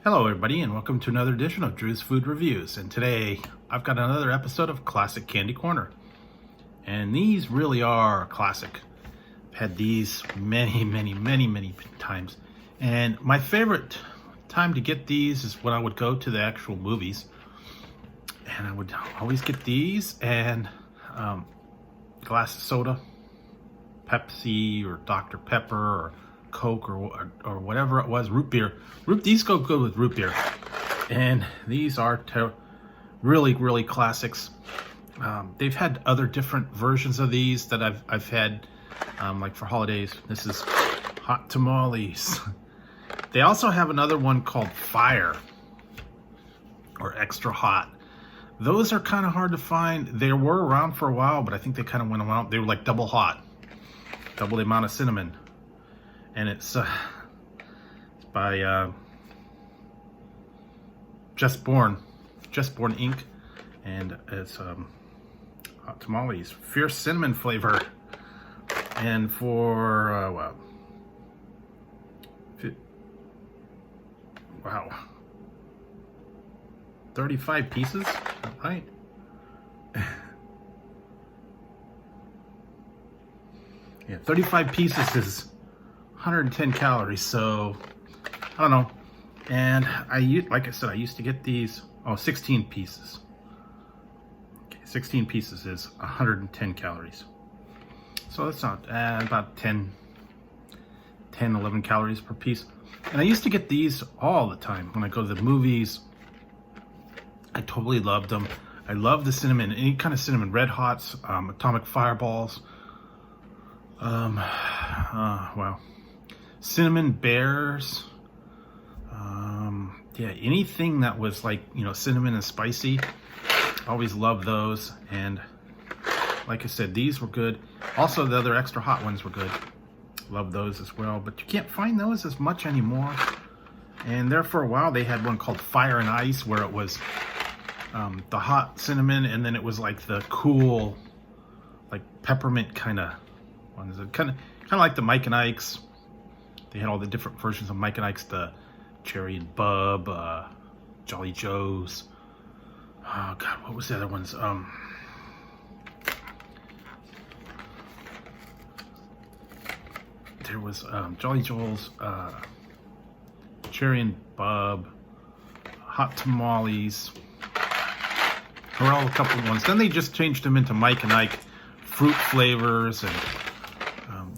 Hello everybody and welcome to another edition of Drew's Food Reviews, and today I've got another episode of Classic Candy Corner, and these really are a classic. I've had these many times, and my favorite time to get these is when I would go to the actual movies, and I would always get these and a glass of soda, Pepsi or Dr. Pepper or Coke or whatever it was, root beer. These go good with root beer, and these are really classics. They've had other different versions of these that I've had, like for holidays. This is Hot Tamales. They also have another one called Fire or Extra Hot. Those are kind of hard to find. They were around for a while, but I think they kind of went around. They were like double hot, double the amount of cinnamon. And it's by Just Born Inc. And it's Hot Tamales, fierce cinnamon flavor. And for wow, 35 pieces, right? Yeah, 35 pieces is 110 calories, so I don't know. And like I said, I used to get these, 16 pieces. Okay, 16 pieces is 110 calories. So that's not about 10, 11 calories per piece. And I used to get these all the time when I go to the movies. I totally loved them. I love the cinnamon, any kind of cinnamon, Red Hots, Atomic Fireballs. Wow. Cinnamon bears, yeah, anything that was like, cinnamon and spicy. Always loved those. And like I said, these were good. Also, the other extra hot ones were good. Love those as well, but you can't find those as much anymore. And there for a while, they had one called Fire and Ice, where it was the hot cinnamon, and then it was like the cool, like peppermint kind of ones. Kind of like the Mike and Ike's. They had all the different versions of Mike and Ike's, the Cherry and Bub, Jolly Joe's. Oh God, what was the other ones? There was Jolly Joel's, Cherry and Bub, Hot Tamales. There were all a couple of ones. Then they just changed them into Mike and Ike fruit flavors, and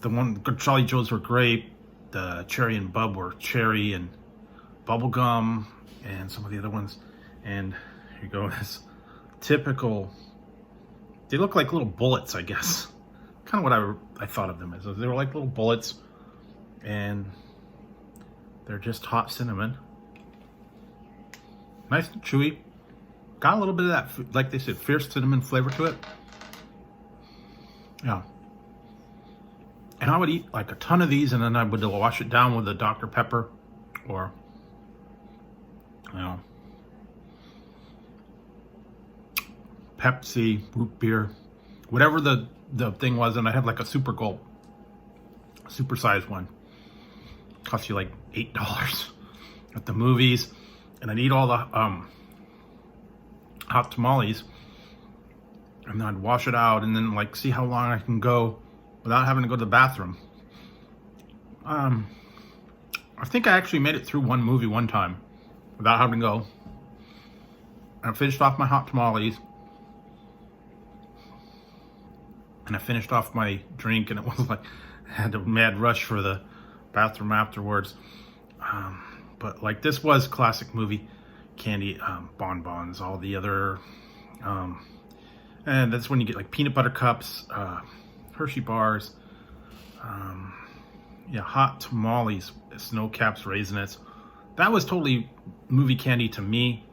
the one Jolly Joe's were grape. The Cherry and Bub were cherry and bubblegum, and some of the other ones. And here you go, this typical, they look like little bullets, I guess. Kind of what I thought of them as. They were like little bullets, and they're just hot cinnamon. Nice and chewy. Got a little bit of that, like they said, fierce cinnamon flavor to it. Yeah. And I would eat like a ton of these, and then I would wash it down with a Dr. Pepper or, Pepsi, root beer, whatever the thing was. And I had like a super sized one. Cost you like $8 at the movies. And I'd eat all the hot tamales, and then I'd wash it out, and then like see how long I can go without having to go to the bathroom. I think I actually made it through one movie one time without having to go. I finished off my hot tamales, and I finished off my drink, and it was like I had a mad rush for the bathroom afterwards. But like, this was classic movie candy, bonbons, all the other, and that's when you get like peanut butter cups, Hershey bars, yeah, Hot Tamales, Snow Caps, Raisinets. That was totally movie candy to me.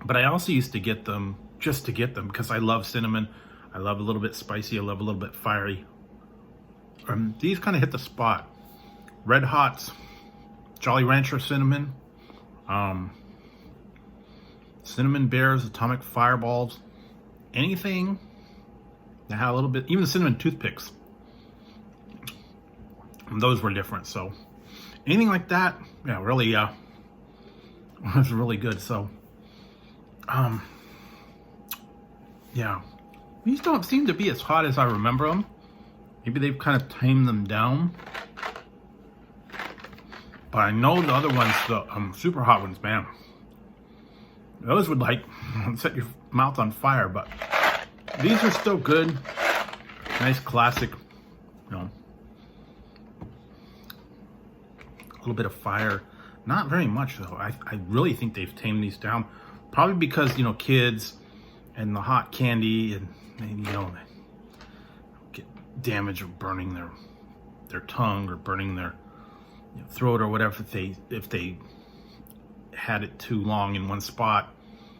But I also used to get them just to get them because I love cinnamon. I love a little bit spicy. I love a little bit fiery. These kind of hit the spot. Red Hots, Jolly Rancher cinnamon, cinnamon bears, Atomic Fireballs, anything that had a little bit, even the cinnamon toothpicks. Those were different. So anything like that, yeah, really was really good. So, yeah, these don't seem to be as hot as I remember them. Maybe they've kind of tamed them down. But I know the other ones, the super hot ones, man, those would like set your mouth on fire. But these are still good. Nice classic, you know, a little bit of fire. Not very much though. I really think they've tamed these down. Probably because, you know, kids and the hot candy, and you know, they get damaged or burning their tongue or burning their, you know, throat or whatever if they had it too long in one spot.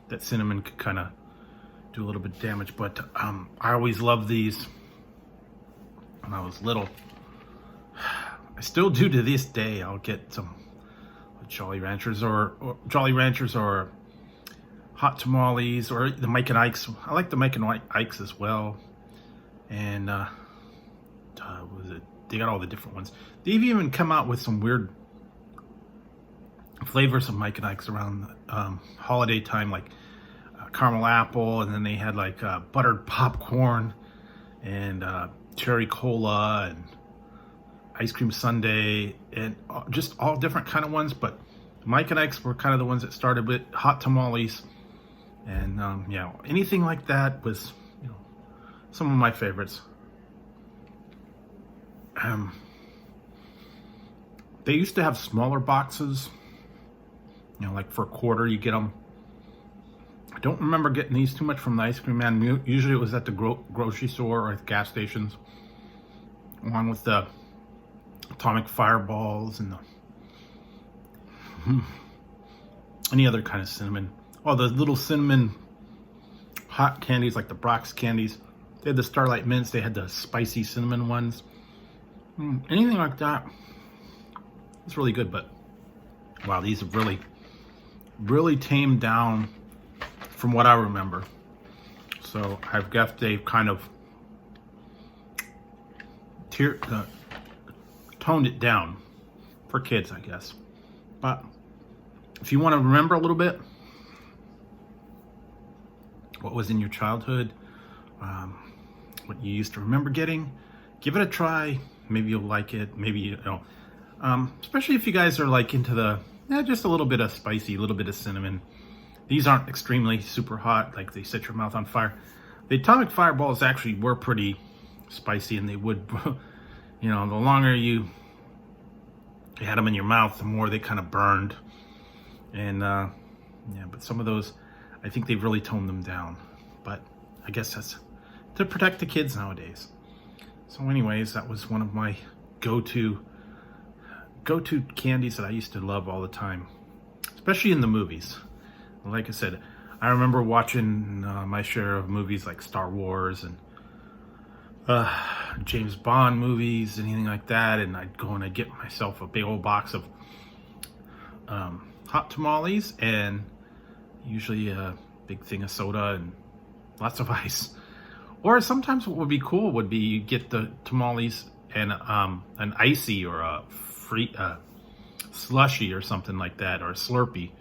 That cinnamon could kind of do a little bit of damage. But I always loved these when I was little. I still do to this day. I'll get some Jolly Ranchers or Hot Tamales or the Mike and Ike's. I like the Mike and Ike's as well. And what was it? They got all the different ones. They've even come out with some weird flavors of Mike and Ike's around holiday time, like caramel apple, and then they had like buttered popcorn and cherry cola and ice cream sundae, and just all different kind of ones. But Mike and Ike's were kind of the ones that started with Hot Tamales, and yeah, anything like that was, you know, some of my favorites. They used to have smaller boxes, you know, like for $1 you get them. I don't remember getting these too much from the ice cream man. Usually it was at the grocery store or at gas stations, along with the atomic fireballs and the any other kind of cinnamon. Oh, the little cinnamon hot candies, like the Brock's candies. They had the Starlight Mints. They had the spicy cinnamon ones. Anything like that, it's really good. But wow, these have really tamed down from what I remember. So I've guessed they've kind of toned it down for kids, I guess. But if you want to remember a little bit what was in your childhood, what you used to remember getting, give it a try. Maybe you'll like it. Maybe you don't. Especially if you guys are like into the just a little bit of spicy, a little bit of cinnamon. These aren't extremely super hot, like they set your mouth on fire. The atomic fireballs actually were pretty spicy, and they would, you know, the longer you had them in your mouth, the more they kind of burned. And yeah, but some of those, I think they've really toned them down. But I guess that's to protect the kids nowadays. So anyways, that was one of my go-to candies that I used to love all the time, especially in the movies. Like I said, I remember watching my share of movies like Star Wars and James Bond movies, anything like that, and I'd go and I'd get myself a big old box of Hot Tamales, and usually a big thing of soda and lots of ice. Or sometimes what would be cool would be you get the tamales and an icy or a free slushy or something like that, or a Slurpee,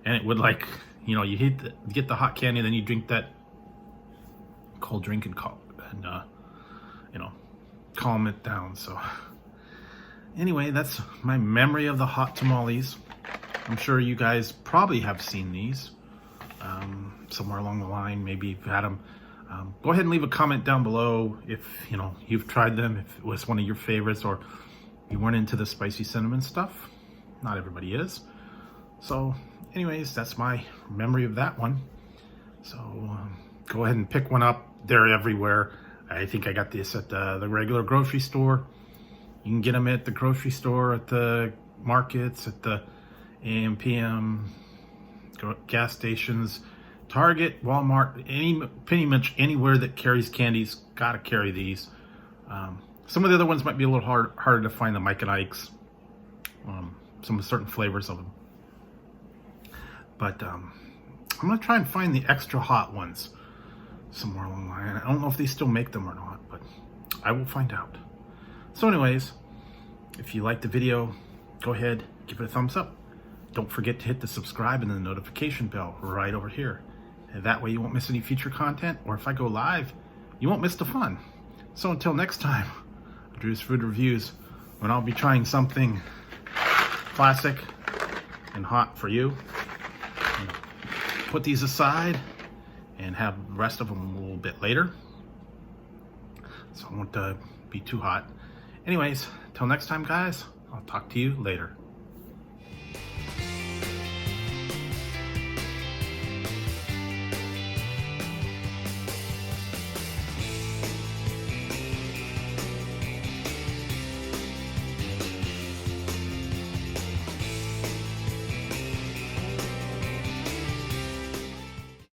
and it would, like, you know, you get the hot candy, then you drink that cold drink and you know, calm it down. So anyway, that's my memory of the Hot Tamales. I'm sure you guys probably have seen these somewhere along the line. Maybe you've had them. Go ahead and leave a comment down below if, you know, you've tried them, if it was one of your favorites, or you weren't into the spicy cinnamon stuff. Not everybody is. So anyways, that's my memory of that one. So go ahead and pick one up. They're everywhere. I think I got this at the regular grocery store. You can get them at the grocery store, at the markets, at the AM, PM, gas stations, Target, Walmart, pretty much anywhere that carries candies, gotta carry these. Some of the other ones might be a little harder to find, the Mike and Ike's, some certain flavors of them. But I'm gonna try and find the extra hot ones somewhere along the line. I don't know if they still make them or not, but I will find out. So anyways, if you liked the video, go ahead, give it a thumbs up. Don't forget to hit the subscribe and the notification bell right over here. And that way you won't miss any future content, or if I go live, you won't miss the fun. So until next time, Drew's Food Reviews, when I'll be trying something classic and hot for you. Put these aside and have the rest of them a little bit later, so it won't be too hot. Anyways, till next time, guys, I'll talk to you later.